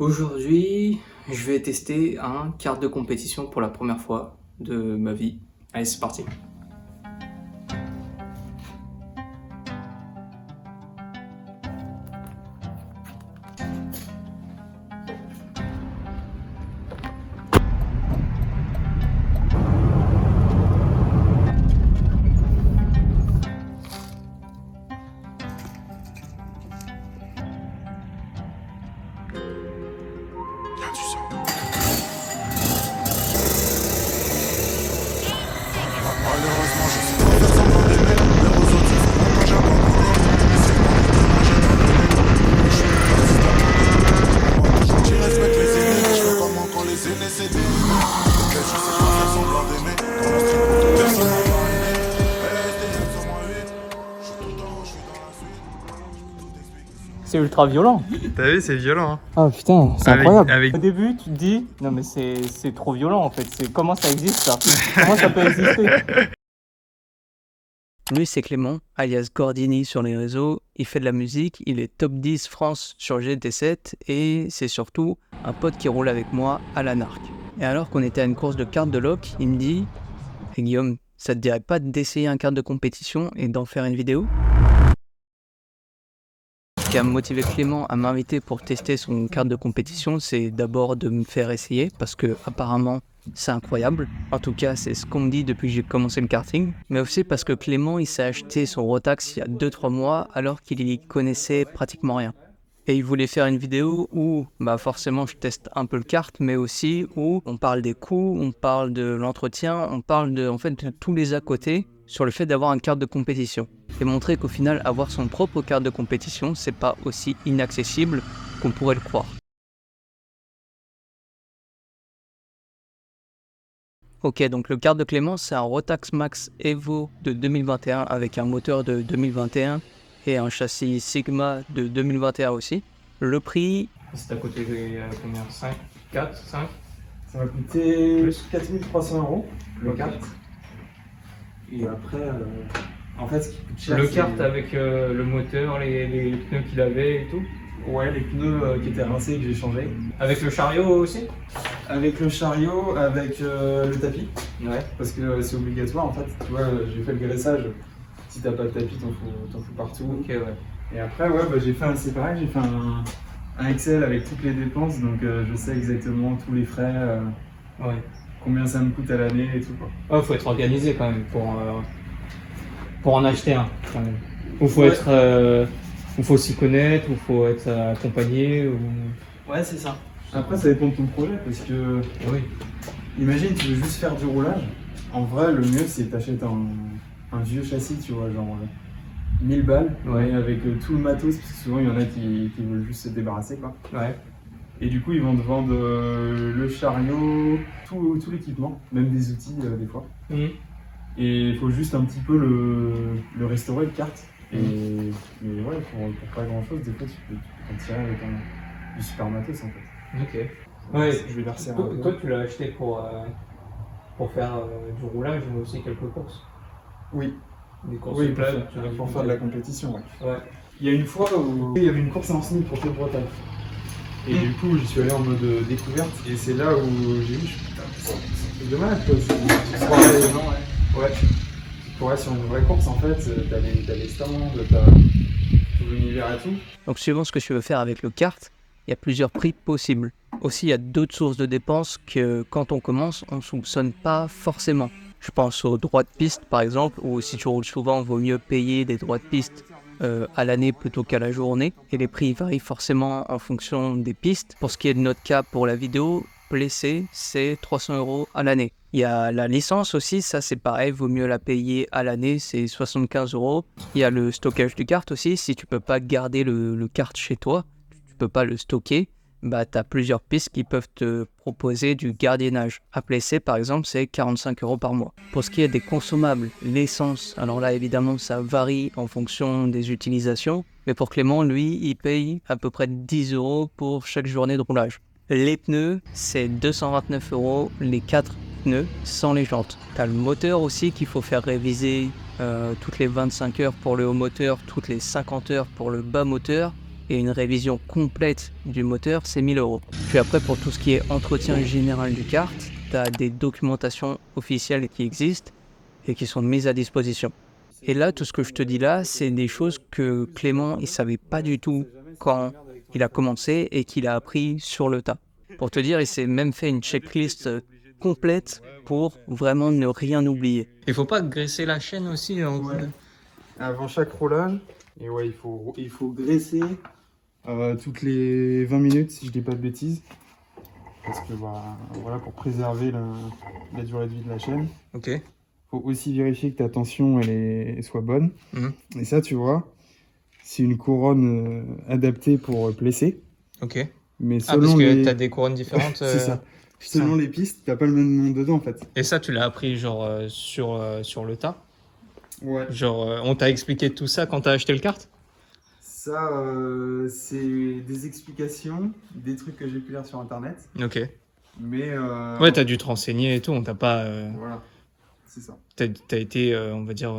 Aujourd'hui, je vais tester un kart de compétition pour la première fois de ma vie. Allez, c'est parti. Malheureusement, je sais pas faire semblant d'aimer, mais aux autres, ils font pas j'apprends encore. Essaye pas de te manger dans tes mains. Je suis le président. Je respecte les aînés, mais je fais comment quand les aînés c'est des humains. Ok, je sais pas faire semblant d'aimer. Dans la street, personne n'a pas aimé. SDM sur moi 8. Je suis tout en haut, je suis dans la suite. Je peux tout expliquer. C'est ultra violent. T'as vu, c'est violent. Hein. Ah putain, c'est Avec- incroyable. avec- Au début, tu te dis, non mais c'est trop violent en fait. Comment ça existe ça? Comment ça peut exister? Lui, c'est Clément, alias Gordini sur les réseaux. Il fait de la musique, il est top 10 France sur GT7 et c'est surtout un pote qui roule avec moi à la NARC. Et alors qu'on était à une course de kart de loc, il me dit hey Guillaume, ça te dirait pas d'essayer un kart de compétition et d'en faire une vidéo? Ce qui a motivé Clément à m'inviter pour tester son kart de compétition, c'est d'abord de me faire essayer parce que apparemment c'est incroyable. En tout cas, c'est ce qu'on me dit depuis que j'ai commencé le karting. Mais aussi parce que Clément, il s'est acheté son Rotax il y a 2-3 mois alors qu'il y connaissait pratiquement rien. Et il voulait faire une vidéo où forcément je teste un peu le kart, mais aussi où on parle des coûts, on parle de l'entretien, on parle de tous les à côté sur le fait d'avoir un kart de compétition. Et montrer qu'au final, avoir son propre kart de compétition, c'est pas aussi inaccessible qu'on pourrait le croire. Ok, donc le kart de Clément, c'est un Rotax Max Evo de 2021 avec un moteur de 2021 et un châssis Sigma de 2021 aussi. Le prix... C'est à côté de combien? 5 4 5 Ça va coûter Plus. 4300 € le Ok. kart. Et après, en fait, ce qui coûte cher, Le c'est- kart avec le moteur, les pneus qu'il avait et tout. Ouais, les pneus qui étaient rincés que j'ai changés. Avec le chariot aussi. Avec le chariot, avec le tapis, Ouais. parce que c'est obligatoire en fait. Tu vois, j'ai fait le graissage. Si t'as pas de tapis, t'en fous partout. Ok, ouais. Et après, ouais, j'ai fait c'est pareil, j'ai fait un Excel avec toutes les dépenses, donc je sais exactement tous les frais, Ouais. combien ça me coûte à l'année et tout quoi. Oh, faut être organisé quand même pour en acheter un. Quand même. Ou faut Ouais. être, ou faut s'y connaître, ou faut être accompagné. Ou... Ouais, c'est ça. Après, ça dépend de ton projet, parce que Oui. imagine, tu veux juste faire du roulage. En vrai, le mieux, c'est t'achètes un vieux châssis, tu vois, genre 1000 balles, Ouais. mais avec tout le matos, parce que souvent, il y en a qui veulent juste se débarrasser, quoi. Ouais. Et du coup, ils vont te vendre le chariot, tout l'équipement, même des outils, des fois. Et il faut juste un petit peu le restaurer, le kart. Mais ouais, pour pas grand-chose, des fois, tu peux t'en tirer avec du super matos, en fait. Ok. Ouais. Je vais verser un Toi, peu. toi, tu l'as acheté pour faire du roulage, mais aussi quelques courses. Oui. Des courses Oui, plates, pour faire de la compétition, ouais. Ouais. Il y a une fois où il y avait une course à Ancenis pour Tour de Bretagne. Et du coup, j'y suis allé en mode découverte. Et c'est là où j'ai vu, putain, c'est dommage quoi. Ouais. Ouais, sur une vraie course, en fait, t'as les stands, t'as tout l'univers et tout. Donc, suivant ce que tu veux faire avec le kart, il y a plusieurs prix possibles. Aussi, il y a d'autres sources de dépenses que quand on commence, on ne soupçonne pas forcément. Je pense aux droits de piste, par exemple, où si tu roules souvent, il vaut mieux payer des droits de piste à l'année plutôt qu'à la journée. Et les prix varient forcément en fonction des pistes. Pour ce qui est de notre cas pour la vidéo, blessé, c'est 300 € à l'année. Il y a la licence aussi, ça c'est pareil, vaut mieux la payer à l'année, c'est 75 €. Il y a le stockage du kart aussi, si tu peux pas garder le kart chez toi, tu peux pas le stocker, tu as plusieurs pistes qui peuvent te proposer du gardiennage. À Plessé par exemple, c'est 45 € par mois. Pour ce qui est des consommables, l'essence, alors là évidemment ça varie en fonction des utilisations, mais pour Clément, lui, il paye à peu près 10 € pour chaque journée de roulage. Les pneus, c'est 229 € les 4 pneus sans les jantes. Tu as le moteur aussi qu'il faut faire réviser toutes les 25 heures pour le haut moteur, toutes les 50 heures pour le bas moteur. et une révision complète du moteur, c'est 1 000 €. Puis après, pour tout ce qui est entretien général du kart, tu as des documentations officielles qui existent et qui sont mises à disposition. Et là, tout ce que je te dis là, c'est des choses que Clément, il savait pas du tout quand il a commencé et qu'il a appris sur le tas. Pour te dire, il s'est même fait une checklist complète pour vraiment ne rien oublier. Il faut pas graisser la chaîne aussi Avant chaque roulage, et ouais, il faut graisser toutes les 20 minutes, si je dis pas de bêtises. Parce que voilà, pour préserver la durée de vie de la chaîne. Ok. Faut aussi vérifier que ta tension elle soit bonne. Et ça, tu vois, c'est une couronne adaptée pour placer. Ok. Mais Ah, parce que t'as des couronnes différentes. C'est ça. Selon les pistes, t'as pas le même nom dedans en fait. Et ça, tu l'as appris genre sur le tas? Ouais. Genre, on t'a expliqué tout ça quand t'as acheté le kart? Ça, c'est des explications, des trucs que j'ai pu lire sur internet. Ok. Mais. Ouais, t'as dû te renseigner et tout, on t'a pas. Voilà, c'est ça. T'as été, on va dire,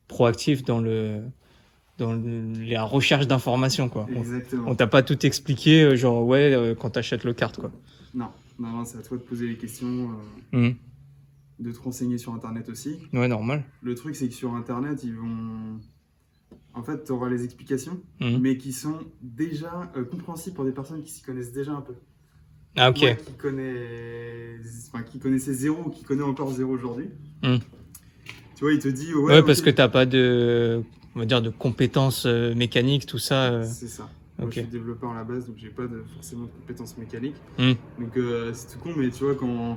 proactif dans la recherche d'informations, quoi. Exactement. On t'a pas tout expliqué, genre, ouais, quand t'achètes le kart, quoi. Non, c'est à toi de poser les questions, de te renseigner sur internet aussi. Ouais, normal. Le truc, c'est que sur internet, ils vont. En fait, tu auras les explications, mais qui sont déjà compréhensibles pour des personnes qui s'y connaissent déjà un peu. Ah, ok. Moi, qui connaissait zéro ou qui connaît encore zéro aujourd'hui. Tu vois, il te dit... Ouais, parce que t'as pas de, on va dire, de compétences mécaniques, tout ça. C'est ça. Moi, je suis développeur à la base, donc j'ai pas forcément de compétences mécaniques. Donc c'est tout con, mais tu vois, quand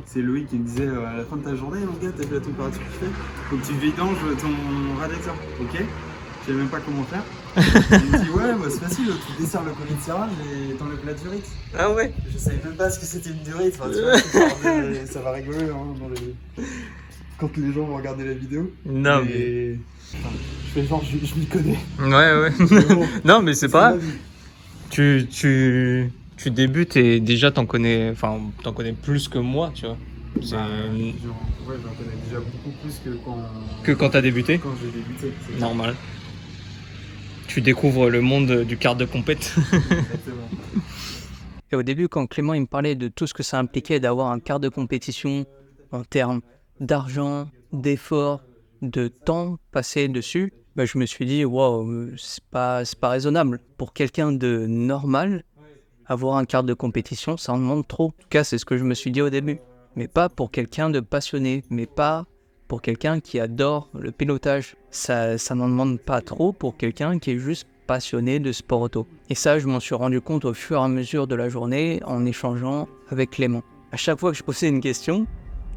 c'est Loïc qui me disait à la fin de ta journée, mon gars, t'as vu la température qu'il fait? Faut que tu vidanges ton radiateur, ok? Je sais même pas comment faire. Il me dit ouais, bah, c'est facile, tu desserres le collet de serrage et t'enlèves la durite. Ah ouais? Je savais même pas ce que c'était une durite. Enfin, tu vois, ça va rigoler hein, quand les gens vont regarder la vidéo. Non mais... Enfin, je fais genre, je m'y connais. Ouais. Mais bon, non mais c'est pas... Tu débutes et déjà t'en connais plus que moi, tu vois. Ouais, j'en connais déjà beaucoup plus que quand t'as débuté. Quand j'ai débuté. Normal. Tu découvres le monde du kart de compète. Exactement. Et au début, quand Clément il me parlait de tout ce que ça impliquait d'avoir un kart de compétition en termes d'argent, d'effort, de temps passé dessus, bah, je me suis dit, wow, c'est pas raisonnable. Pour quelqu'un de normal, avoir un kart de compétition, ça en demande trop. En tout cas, c'est ce que je me suis dit au début. Mais pas pour quelqu'un de passionné, mais pas pour quelqu'un qui adore le pilotage. Ça n'en demande pas trop pour quelqu'un qui est juste passionné de sport auto. Et ça, je m'en suis rendu compte au fur et à mesure de la journée en échangeant avec Clément. À chaque fois que je posais une question,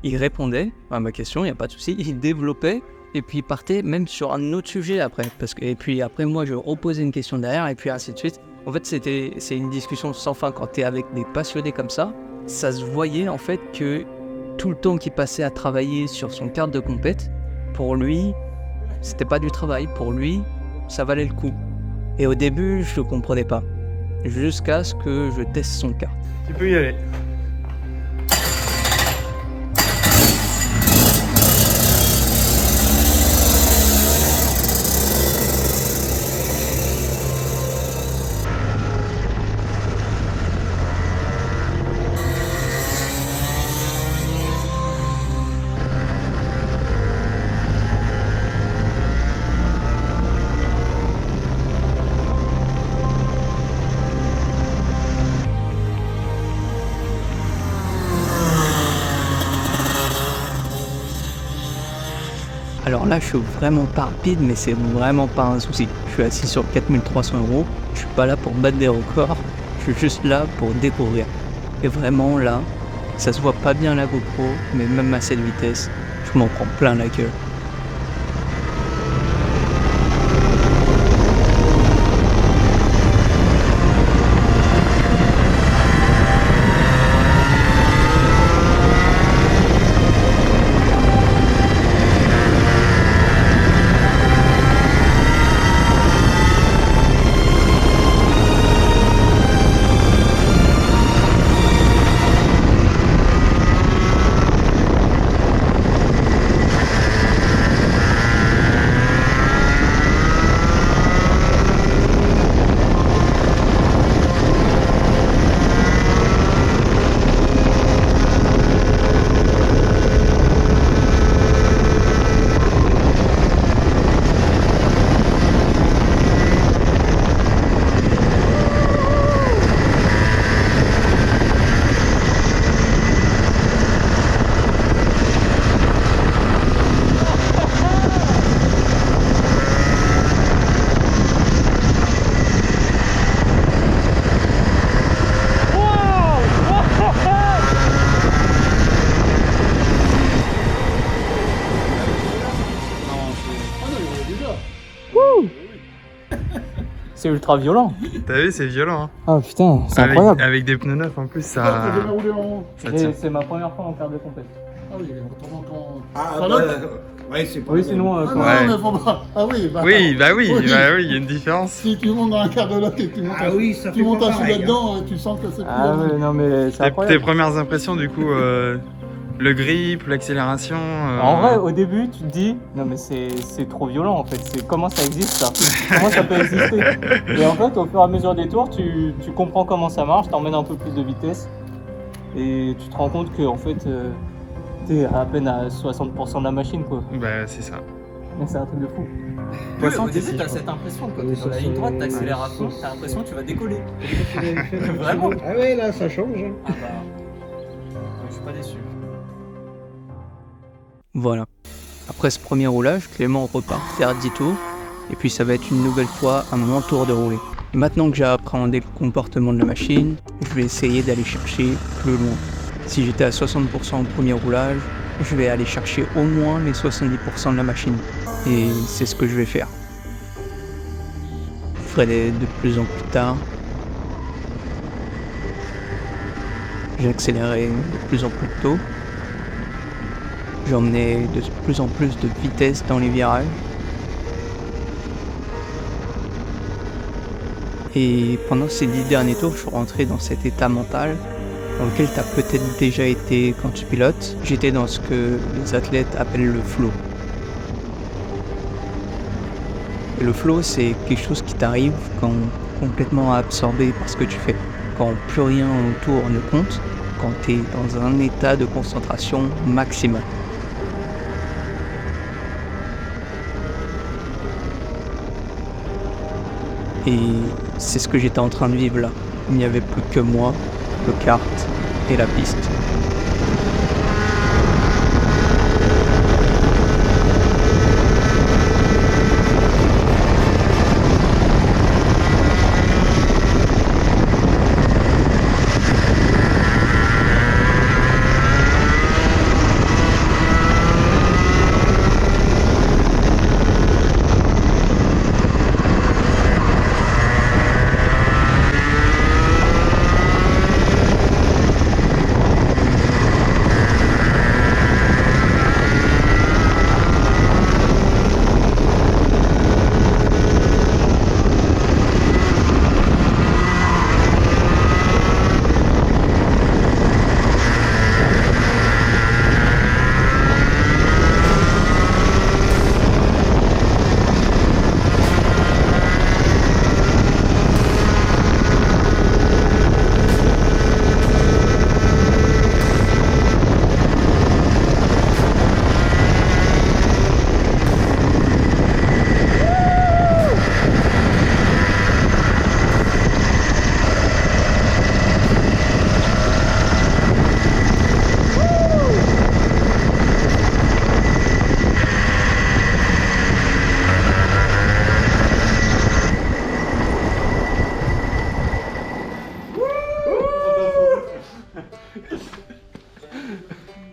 il répondait à ma question, il n'y a pas de souci, il développait et puis il partait même sur un autre sujet après. Et puis après, moi, je reposais une question derrière et puis ainsi de suite. En fait, c'est une discussion sans fin. Quand tu es avec des passionnés comme ça se voyait en fait que tout le temps qu'il passait à travailler sur son kart de compète, pour lui, c'était pas du travail. Pour lui, ça valait le coup. Et au début, je ne comprenais pas. Jusqu'à ce que je teste son kart. Tu peux y aller. Alors là, je suis vraiment pas rapide, mais c'est vraiment pas un souci. Je suis assis sur 4300 €, je suis pas là pour battre des records, je suis juste là pour découvrir. Et vraiment là, ça se voit pas bien la GoPro, mais même à cette vitesse, je m'en prends plein la gueule. c'est ultra violent. T'as vu, c'est violent. Hein. Ah putain, c'est Avec, incroyable. avec des pneus neufs en plus, Ah, t'as ça. jamais roulé en. Ça tient. C'est ma première fois en quart de compète. Ah oui, de temps en temps. Ah, Ça bah, va ouais, c'est pas Oui, le même. sinon, Ah non, Ouais. mais faut pas. Ah oui, bah. Oui, bah oui, Oui. il y a une différence. Si tu montes dans un quart de lot et que tu montes Ah oui, ça tu fait montes pas un sous pareil, là-dedans, tu sens que c'est plus. Ah ouais, non mais c'est Tes incroyable. premières impressions, du coup, le grip, l'accélération. En vrai, au début, tu te dis, non mais c'est trop violent en fait, c'est comment ça existe ça Comment ça peut exister Et en fait, au fur et à mesure des tours, tu comprends comment ça marche, t'emmènes un peu plus de vitesse et tu te rends compte que en fait, t'es à peine à 60% de la machine quoi. Bah, c'est ça. Mais c'est un truc de fou. Ouais, au début, ici, t'as je cette impression quand Oui, t'es dans ça, la ligne c'est- droite, t'accélères à fond, t'as l'impression que tu vas décoller. Vraiment Ah ouais, là, ça change. Hein. Ah bah, je suis pas déçu. Voilà. Après ce premier roulage, Clément repart faire 10 tours, et puis ça va être une nouvelle fois à mon tour de rouler. Et maintenant que j'ai appréhendé le comportement de la machine, je vais essayer d'aller chercher plus loin. Si j'étais à 60% au premier roulage, je vais aller chercher au moins les 70% de la machine. Et c'est ce que je vais faire. Je ferai de plus en plus tard. J'accélérerai de plus en plus tôt. J'emmenais de plus en plus de vitesse dans les virages. Et pendant ces 10 derniers tours, je suis rentré dans cet état mental dans lequel tu as peut-être déjà été quand tu pilotes. J'étais dans ce que les athlètes appellent le flow. Et le flow, c'est quelque chose qui t'arrive quand complètement absorbé par ce que tu fais. Quand plus rien autour ne compte, quand tu es dans un état de concentration maximale. Et c'est ce que j'étais en train de vivre là. Il n'y avait plus que moi, le kart et la piste.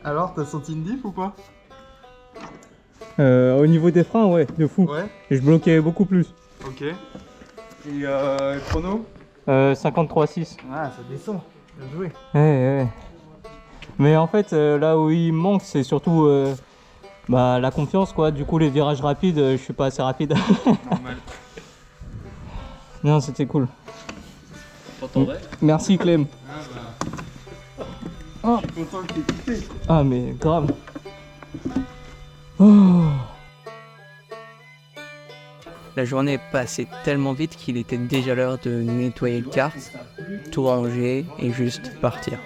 Alors, t'as senti une diff ou pas? Au niveau des freins, ouais, de fou. Ouais, Je bloquais beaucoup plus. ok. Et chrono? 53,6. Ah, ça descend. Bien joué. Ouais. Mais en fait, là où il manque, c'est surtout la confiance, quoi. Du coup, les virages rapides, je suis pas assez rapide. Normal. Non, c'était cool. T'entendrais? Merci, Clem. Je suis content que t'aies quitté. Ah, mais grave. Oh. La journée est passée tellement vite qu'il était déjà l'heure de nettoyer le kart, tout ranger et juste partir.